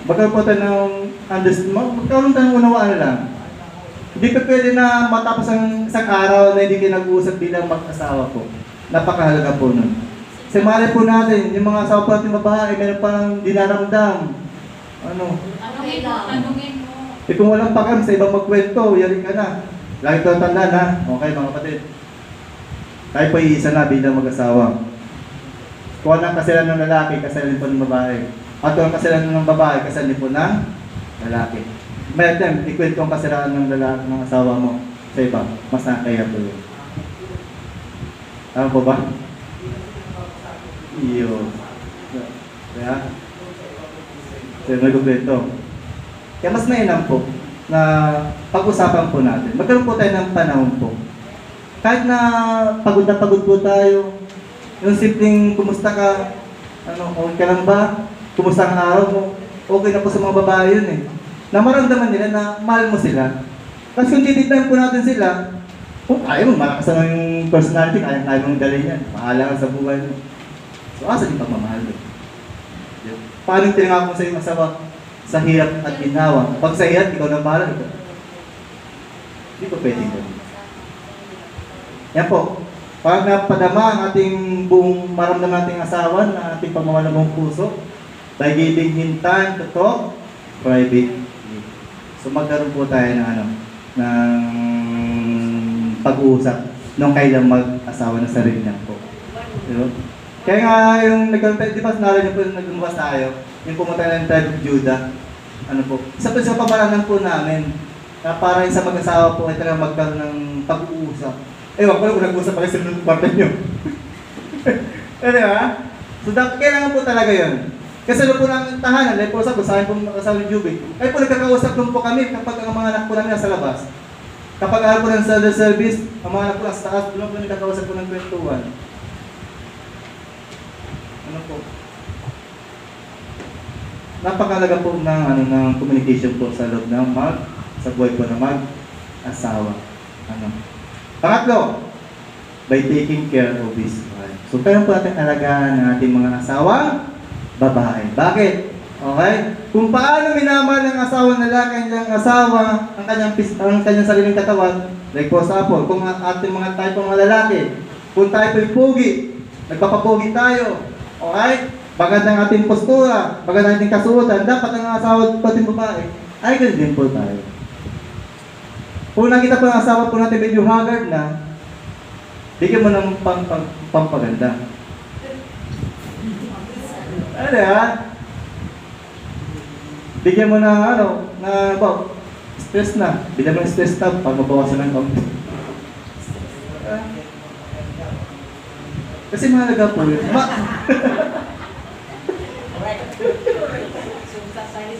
Magkaroon po tayo ng magkaroon tayo ng unawaan lang. Hindi pa pwede na matapos ang isang araw na hindi kayo nag-uusap bilang mag-asawa po. Napakahalaga po nun. Kasi mali po natin, yung mga asawa po natin babae, meron parang dinaramdam. Ano? Tanungin mo. Eh kung walang pakam sa ibang magkwento, yari ka na. Lagi ko tandaan ha. Okay mga kapatid. Tayo po iisa na bilang mag-asawa. Kung anong kasalanan ng lalaki, kasalanan po ng babae. At kung ang kasalanan ng babae, kasalanan po ng lalaki. May attempt, ikwento ang kasalanan ng lalaki ng asawa mo sa iba. Mas nakakaya po yun. Tama po ba? Iyo. Kaya? So, nag-kwento. Kaya mas mainam po na pag-usapan po natin. Magkaroon po tayo ng panahon po. Kahit na pagod po tayo, yung simpleng kumusta ka, okay ka lang ba? Kumusta ang araw mo? Okay na po sa mga babae yun eh. Na maramdaman nila na mahal mo sila. Kasi kung titignan po natin sila, kung kaya mo, malakas na yung personality, kaya mong dalhin yan. Mahala ka sa buhay mo. So, asa yung pagmamahal mo? Paano yung tinanggap mo sa iyong asawa? Sa hirap at ginawa. Pag sa hirap, ikaw na bahala. Hindi po pwedeng gano'n. Yan po. Pag napadama ang ating buong maramdaman nating asawa na ating pagmamahal ng puso, by giving him time to talk privately. So magkaroon po tayo ng pag-uusap nung kailan mag-asawa ng sarili niya po. Diba? Kaya nga yung di ba narinig po naglumas tayo, yung pumunta ng tribe of Judah, isa po sa pamaranan po namin, na para sa mag-asawa po ay talagang magkaroon ng pag-uusap. Ewan ko lang kung nag-uusap pa kayo sa nung kwarta nyo. Diba? So kailangan po talaga yun. Kasi po namin tahanan, dahil po sa akin po mag-asawa ng Jubic, ay po nagkakausap lang po kami kapag ang mga anak po namin nasa labas. Kapag ako po ng service, ang mga anak po nasa taas, doon po nagkakausap po ng kwentuhan. Ano po? Napakalaga po ng communication po sa loob ng sa buhay po ng mag-asawa. Pangatlo, by taking care of his wife. So, kaya po natin alagaan ng ating mga asawang babae. Bakit? Okay? Kung paano minamahal ng asawa ng lalaki ang kanyang asawa, ang kanyang sariling katawan, like po sa Apple, kung ating mga tayo pong mga lalaki, kung tayo po'y pogi, nagpapapogi tayo, okay? Bagad ng ating postura, bagad ng ating kasuotan, dapat ang asawa at ating babae, ay ganun din po tayo. Kung nakita po ang asawa po natin medyo haggard na, bigyan mo ng pampaganda. Ano yan? Bigyan mo na stress na. Bigyan mo ng stress tab para mabawasan ng kaunti. Kasi mahalaga po yun.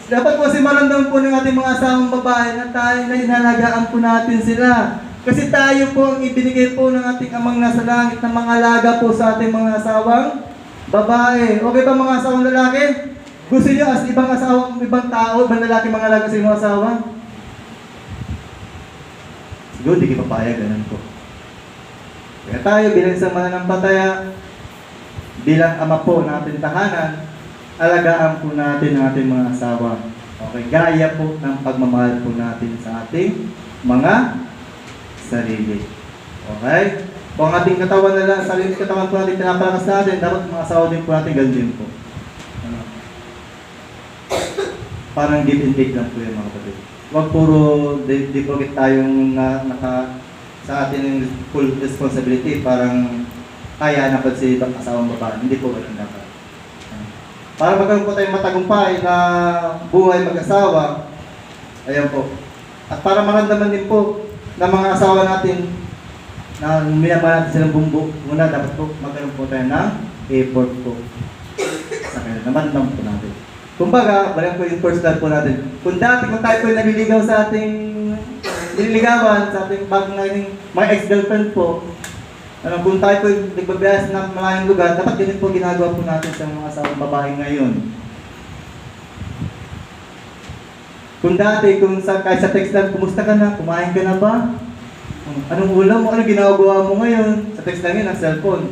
Dapat po kasi maramdaman po ng ating mga asawang babae na tayo na inalagaan po natin sila. Kasi tayo po ang ibinigay po ng ating amang nasa langit na mga alaga po sa ating mga asawang babae. Okay ba mga asawang lalaki? Gusto niyo as ibang asawang, ibang tao, ibang lalaki mga alaga sa inyong asawa? Siguro di kita papayag, ganun po. Kaya tayo bilang isang mananampalataya, bilang ama po ng ating tahanan, alagaan po natin ang ating mga asawa. Okay, gaya po ng pagmamahal po natin sa ating mga sarili. Okay? Kung ang ating katawan na lang, sarili katawan po natin pinapalakas natin, dapat mga asawa din po natin ganun din po. Parang give and take lang po yung mga kapatid. Huwag puro di porket tayong sa atin yung full responsibility, parang kaya na pa si asawang babae. Hindi po ganun dapat. Para magkaroon po tayong matagumpay na buhay mag-asawa, ayan po. At para maramdaman din po ng mga asawa natin na minamahal natin silang bumbu, muna dapat po magkaroon po tayo ng effort po sa kanila. Naman po natin. Kumbaga, balik po yung personal po natin. Kung tayo po yung naliligaw sa ating nililigawan, sa ating bagong naging mga ex-girlfriend po, Kung tayo po nagbabiyas ng maraming lugar, dapat ganun po ginagawa po natin sa mga asawang babae ngayon. Kung dati, kahit sa text lang, kumusta ka na? Kumain ka na ba? Anong ulam mo? Anong ginagawa mo ngayon? Sa text lang yun, ang cellphone.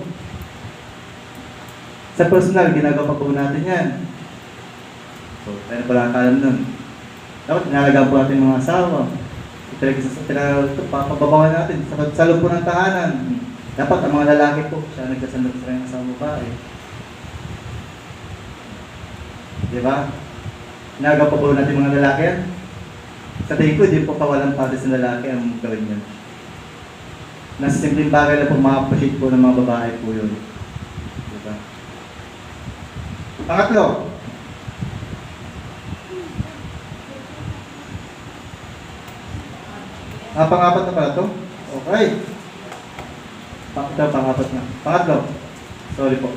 Sa personal, ginagawa pa po natin yan. So, tayo na pala ang kalam nun. Dapat inalagaan po natin mga asawa. Papababawan natin sa loob po ng tahanan. Dapat ang mga lalaki po, siya nagkasandot sa kanyang asawang babae. Diba? Inagaw pa po natin mga lalaki yan. Sa tingin ko, hindi po kawalan parte sa lalaki ang gawin yun. Nasa simpleng bagay lang po, ma-appreciate po ng mga babae po yun. Diba? Pangatlo. Pang-apat na pala ito? Okay. Pang-apat na. Pangatlo. Sorry po.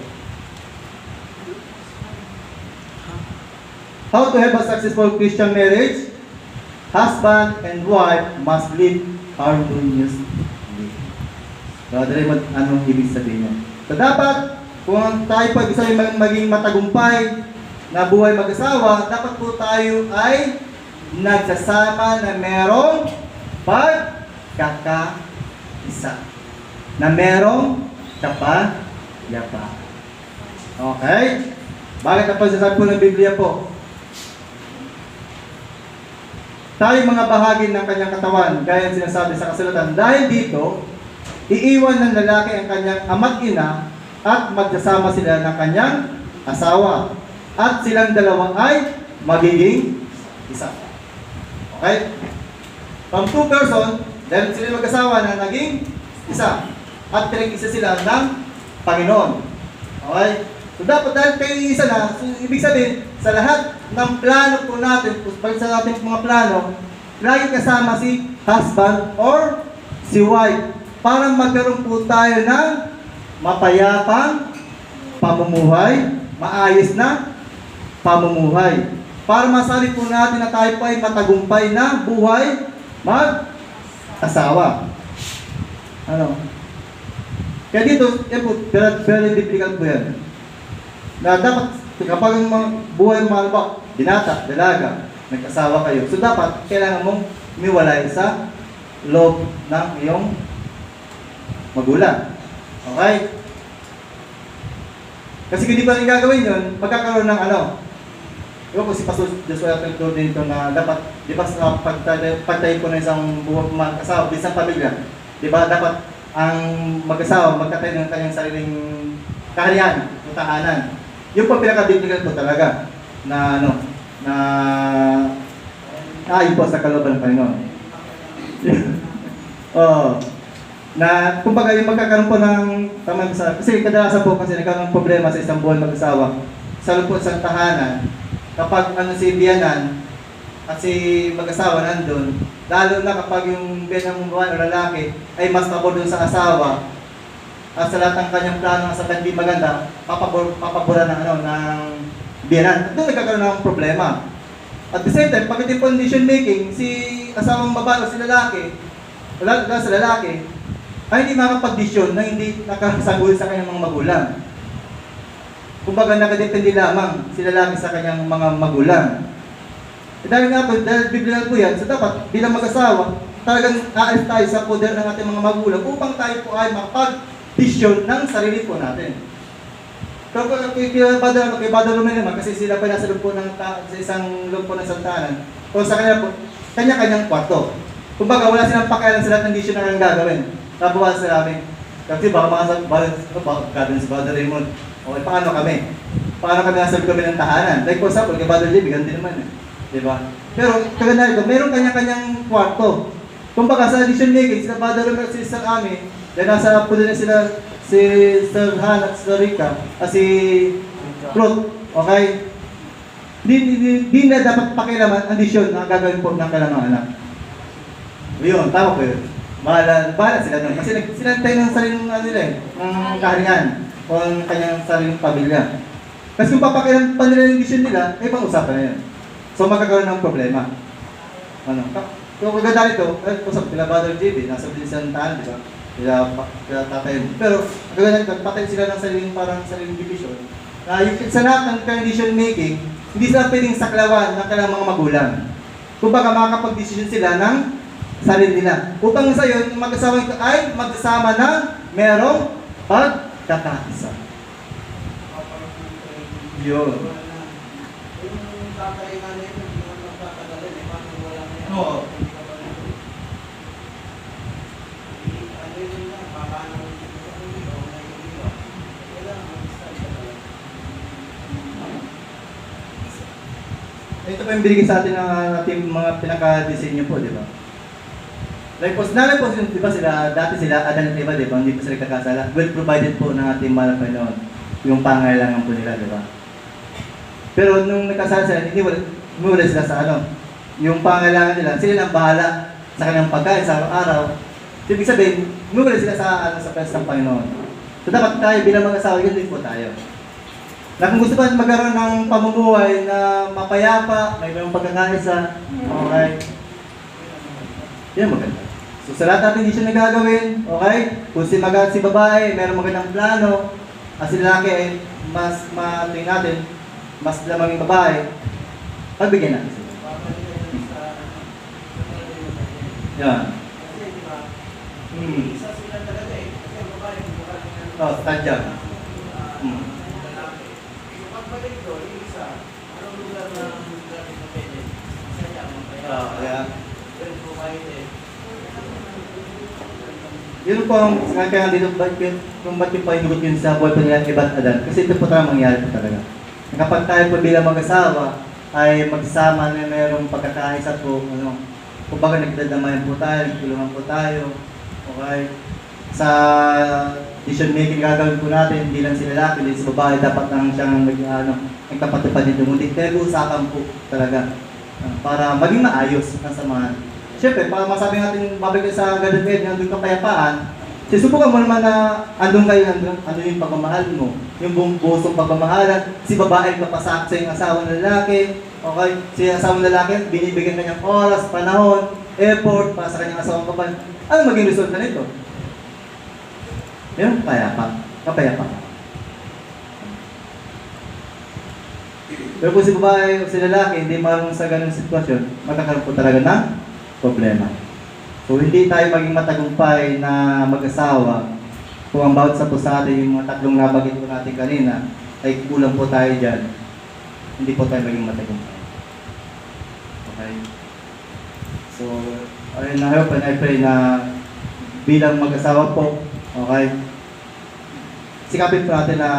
How to have a successful Christian marriage? Husband and wife must live harmoniously. Brother Raymond, anong ibig sabihin niya? So dapat, kung tayo po gusto maging matagumpay na buhay mag-asawa, dapat po tayo ay nagsasama na merong pagkakaisa. Na merong kapayapa. Okay? Bakit ang pagsasabi po ng Biblia po? Tayo mga bahagi ng kanyang katawan, gaya ang sinasabi sa kasulatan. Dahil dito, iiwan ng lalaki ang kanyang ama't ina at magsasama sila ng kanyang asawa. At silang dalawa ay magiging isa. Okay? From two person, dahil sila mag-asawa na naging isa. At pinag-isa sila ng Panginoon. Okay? So dapat dahil kayo isa na, so, ibig sabihin, sa lahat ng plano po natin, sa ating mga plano, lagi kasama si husband or si wife para magkaroon po tayo ng mapayapang pamumuhay, maayos na pamumuhay. Para masabi po natin na tayo po ay matagumpay na buhay mag-asawa. Ano? Kaya dito, yan po, very biblical po yan. Na dapat, kapag ang buhay mga binata, dalaga, nag-asawa kayo, so dapat, kailangan mong umiwalay sa loob ng iyong magulang. Okay? Kasi kung di pa rin gagawin yun, magkakaroon ng ano, iba po si Pastor Joshua Alcantor dito na dapat, di ba sa pagtayo po ng isang buhay mag-asawa, isang pamilya, di ba dapat ang mag-asawa, magkatayo ng kanyang sariling kaharian, o tahanan. Yung po pinaka-biblical po talaga na ano, na ayon po sa kalooban ng Panginoon. Na kumbaga yung magkakaroon po ng tamang sa kasi kadalasan po kasi nagkakaroon ng problema sa isang buwan mag-asawa sa loob po sa tahanan kapag ano si biyanan at si mag-asawa nandun, lalo na kapag yung biyanan ng buwan o lalaki ay mas pabor dun sa asawa at sa lahat ng kanyang plano sa hindi maganda, papaboran ng ano ng biyanan. At doon nagkakaroon ng problema. At the same time, pag ito condition making, si asawang babae o si lalaki, wala sa lalaki, ay hindi makapag-desisyon na hindi nakasagul sa kanyang mga magulang. Kumbaga nakadepende lamang si lalaki sa kanyang mga magulang. E dahil nga po, dahil biblical po yan, so dapat bilang mag-asawa, talagang aalis tayo sa poder ng ating mga magulang upang tayo po ay makapag-desisyon ng sarili po natin. So kay Father Romel naman, kasi sila pa nasa loob po sa isang loob po ng santanan, o sa kanya po, kanya-kanyang kwarto. Kumbaga wala silang pakialam sa lahat ng desisyon na gagawin. Nabuhat sa namin. Kasi baka mga si Father Raymond, okay, paano kami? Paano kami nasa kami ng tahanan? Like for example, kay Father J, ganti naman eh. Diba? Pero kaganda ito, meron kanya-kanyang kwarto. Kumbaga sa decision making, sila Father Raymond at si Sister Ami, dahil nasa po din sila si Sir Han at Sir Rica, at si Ruth, okay? Di na dapat pakilaman ang desisyon na gagawin po ng kailangang anak. Yun, tama po yun. Bahala sila nun. Kasi sila tayo ng sariling nila ng kaharingan o ng kanyang sariling pamilya. Kasi kung papakilan pa nila yung vision nila, ay pang-usapan na yun. So magkakaroon ng problema. Ano? Kung kaganda nito, usap nila Brother JB, nasa din sa tahan, di ba? Sila tatay. Pero, kagaya patay sila ng sariling division. Sa lahat ng condition making, hindi sila pwedeng saklawan ng kanilang mga magulang. Kumbaga, makakapag-decision sila ng sarili nila. Upang sa yun, mag-asawa ito ay magsasama ng merong pagkakaisa. Yun. Yung tatay nga nito, hindi naman magtatagalin eh, paano wala na yan? Oo. Ano yun lang, paano hindi ko umiwa, naiiwa. Kailangan mag-start ka talaga. Ito pa yung binigay sa atin ng ating mga pinaka-design po, di ba? Like po, di ba dati sila, Adan at Eva, di ba? Hindi pa sila kakasala. Well provided po ng ating mahal na Panginoon yung pangailangan po nila, di ba? Pero nung nagkasala sila, umiwala sila sa yung pangailangan nila, sila ang bahala sa kanilang pagkain sa araw-araw. So, ibig sabihin, umiwala sila sa presence ng Panginoon. So, dapat tayo bilang mag-asawa, yun din po tayo. Na kung gusto pa magkaroon ng pamumuhay na mapayapa, may mayroong pagkakaisa, okay? Yan maganda. So sa lahat natin hindi siya nagagawin, okay? Kung si babae, mayroong magandang plano, at si lalaki ay mas mating natin, mas lamang yung babae, pagbigyan natin sila. Yan. Kasi di ba, Hmm. isa sila talaga eh. Kasi ang babae, buka rin Oh, tadya. Hmm. lalaki. So pagbalik doon, yung isa, anong lugar ng lugar ng pwede? Isa niya, Kaya, Pero provided. yun po ang kaya dito, kung ba't yung painugot yun sa boyfriend nila kay Bat Adan, kasi ito po talaga mangyari po talaga. Kapag tayo po bilang mag-asawa, ay magsama na mayroong pagkakaisa po, kumbaga nagdadamayan po tayo, nagtulungan po tayo, okay? Sa decision making gagawin po natin, hindi lang si lalaki, hindi si babae, dapat lang siyang nagpapatupad nito. Ngunit pinag-uusapan po talaga para maging maayos ang samahan. Siyempre, para masabi natin babalik sa ganun ngayon, nandun kang kayapaan, susubukan mo naman na andun kayo, andun yung pagmamahal mo, yung buong busong pagmamahalan, si babae papasakit sa yung asawang lalaki, okay? Si asawang lalaki, binibigyan kanyang oras, panahon, effort para sa kanyang asawang babae. Ano maging resulta nito? Yung kapayapa. Pero kung si babae o si lalaki hindi marunong sa ganung sitwasyon, magkakaroon po talaga ng problema. So hindi tayo maging matagumpay na mag-asawa kung ang bawat sa po sa atin yung mga tatlong nabagit po natin kanina ay kulang po tayo dyan. Hindi po tayo maging matagumpay. Okay? So, I hope and I pray na bilang mag-asawa po, okay, sikapin po natin na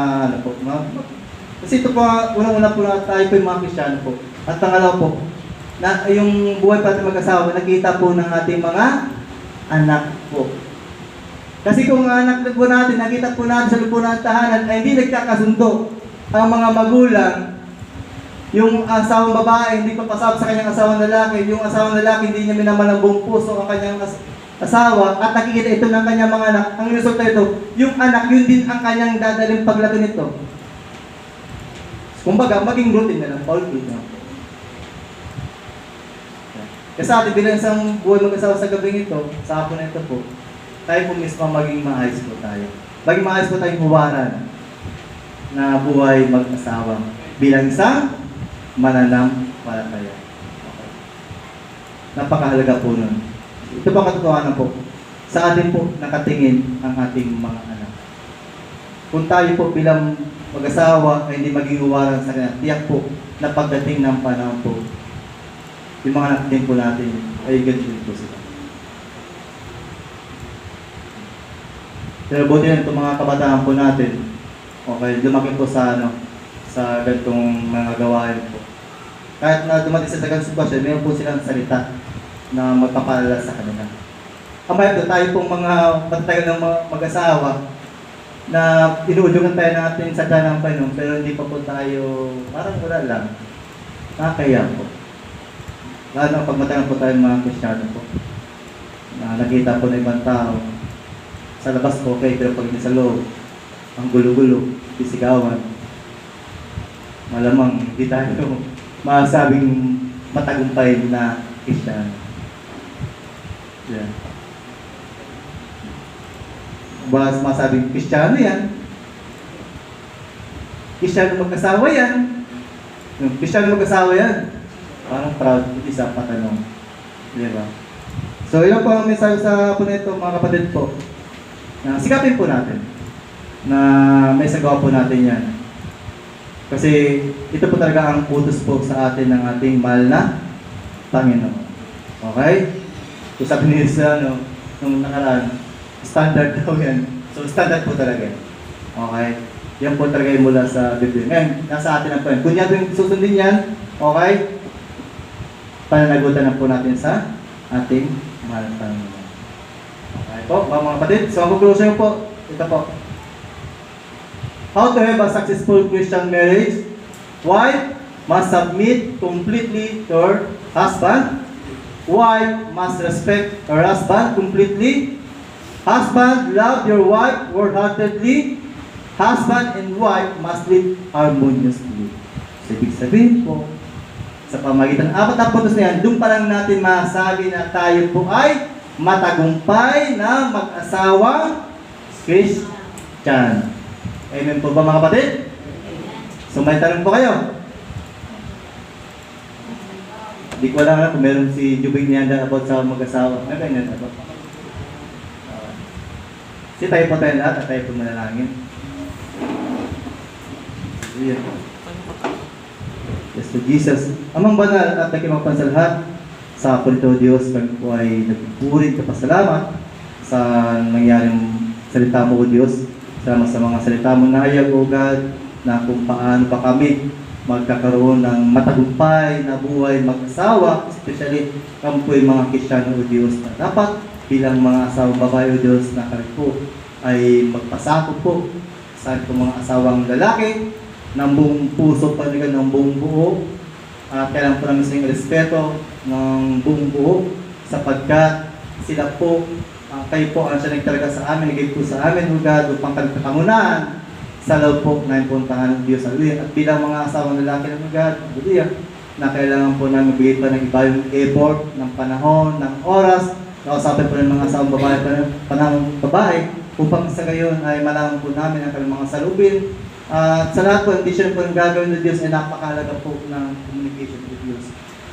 kasi ito po, unang-una po na tayo po yung mga Kristyano po. At pangalawa po, na yung buhay pa natin mag-asawa, nakita po ng ating mga anak po. Kasi kung anak po natin, nakita po natin sa loob po ng tahanan, ay hindi nagkakasundo ang mga magulang, yung asawang babae, hindi papasabot sa kanyang asawang lalaki, yung asawang lalaki, hindi niya minamahal ng buong puso ang kanyang asawa, at nakikita ito ng kanyang mga anak, ang resulta ito, yung anak, yun din ang kanyang dadaling paglato nito. Kumbaga, maging routine na lang, Paul Creed. Kasi atin bilang isang buhay mag-asawa sa gabing ito, sa hapon na ito po, tayo po mismo maging maayos po tayo. Maging maayos po tayong huwaran na buhay mag-asawa bilang isang mananampalataya. Okay. Napakahalaga po nun. Ito pa katotohanan po. Sa atin po nakatingin ang ating mga anak. Kung tayo po bilang mag-asawa ay hindi maging huwaran sa kanya, tiyak po na pagdating ng panahon po, yung mga anak din po natin ay ganyan po sila. Pero buti na itong mga kabataan po natin, okay, lumaki po sa sa ganitong mga gawain po. Kahit na dumating sa ganitong sitwasyon, meron po silang salita na magpapaalala sa kanila. Kamaya ito, tayo pong mga matatagal ng mag-asawa na inuudyugan tayo natin sa ng Panginoon, pero hindi pa po tayo, parang wala lang. Nakakaya po. Lalo na pag matagal po tayo mga Kristyano po, na nakita po ng ibang tao, sa labas po okay, pero pag hindi sa loob, ang gulo-gulo, sisigawan, malamang hindi tayo masabing matagumpay na Kristyano. Yeah. Baka masabing, Kristiyano yan. Kristiyano mag-asawa yan. Yung Kristiyano mag-asawa yan. Parang proud, isa patanong. Di ba? So, yun po ang mensahe sa po nito, mga kapatid po. Na sikapin po natin na may sagawa po natin yan. Kasi ito po talaga ang utos po sa atin ng ating mahal na Panginoon. Okay? So sabi ni Jesus, nung nakaraan, standard daw yan. So standard po talaga yan. Okay? Yan po talaga yung mula sa Biblia. Ngayon, nasa atin ang po yan. Kung yan yung susundin yan, okay? Pananagutan na po natin sa ating mahal na Panginoon. Okay po, mga kapatid. So ang conclusion po, ito po. How to have a successful Christian marriage? Wife must submit completely to her husband. Wife must respect her husband completely. Husband, love your wife wholeheartedly. Husband and wife must live harmoniously. So, ibig sabihin po, sa pamagitan ng apat na puntos na yan, doon pa lang natin masabi na tayo po ay matagumpay na mag-asawang Christian. Amen po ba mga kapatid? So may tanong po kayo. Hindi ko alam kung meron si Jubing Nianda about sa mag-asawa. Ano ganyan about? Si tayo po tayo lahat at tayo po manalangin. Yes to Jesus. Amang banal at nakimagpan sa lahat, sa Purito Diyos, kami po ay nagpupurit ka pasalamat sa nangyaring salita mo o Diyos. Salamat sa mga salita mo na hayag, O God, na kung paano pa kami magkakaroon ng matagumpay na buhay mag-asawa, especially kami po yung mga Kristiyano o Diyos na dapat bilang mga asawang babae o Diyos na kami po ay magpasakop po sa itong mga asawang lalaki ng buong puso, panigan ng buong buo, at kailangan po namin sa inyong respeto ng buong buo sapagkat sila po kayo po ang siya nagtalaga sa amin, nagay po sa amin, O God, upang kapangunahan sa loob po na impuntahan ng Diyos. Hallelujah. At bilang mga asawang lalaki ng God, hallelujah, na kailangan po namin magbigay pa ng iba yung effort, ng panahon, ng oras, nakausapin po ng mga asawang babae, panahon babae, upang sa gayon ay malaman po namin ang kanilang mga salubin. At sa lahat po, hindi siya po ang gagawin ng Diyos ay napakahalaga po ng communication with Diyos.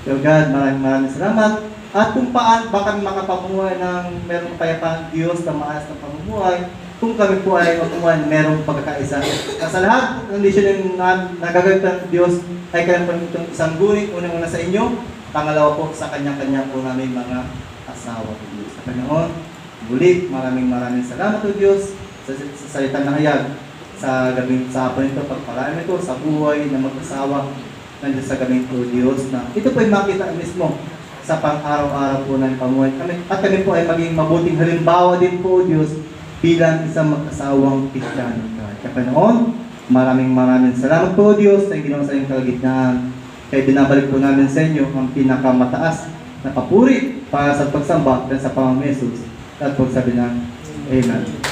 So God, maraming salamat. At kung paano ba kami makapamumuhay ng merong kapayapaan Diyos na maayos na pamumuhay, kung kami po ay mamumuhay merong pagkakaisa. Sa lahat, condition na nagagawin ng Diyos ay kailan po itong isang gunit, unang-una sa inyo, pangalawa po sa kanya-kanya po namin mga asawa po Diyos. Sa Panginoon, muli, maraming salamat po Diyos sa salita ng hayag, sa gabing sa hapon ito, pagpalaan ito, sa buhay na mag-asawa, nandiyan sa gabing po Diyos na ito po ay makita mismo sa pang-araw-araw po ng pamuhay kami. At kami po ay maging mabuting halimbawa din po, Diyos, bilang isang mag-asawang Kristiyano. Kaya Panginoon, maraming salamat po, Diyos, na ginawa sa inyong kalagitnaan. Kaya binabalik po namin sa inyo ang pinakamataas na papuri para sa pagsamba at sa pamamahay Jesus. At pagsabi ng Amen.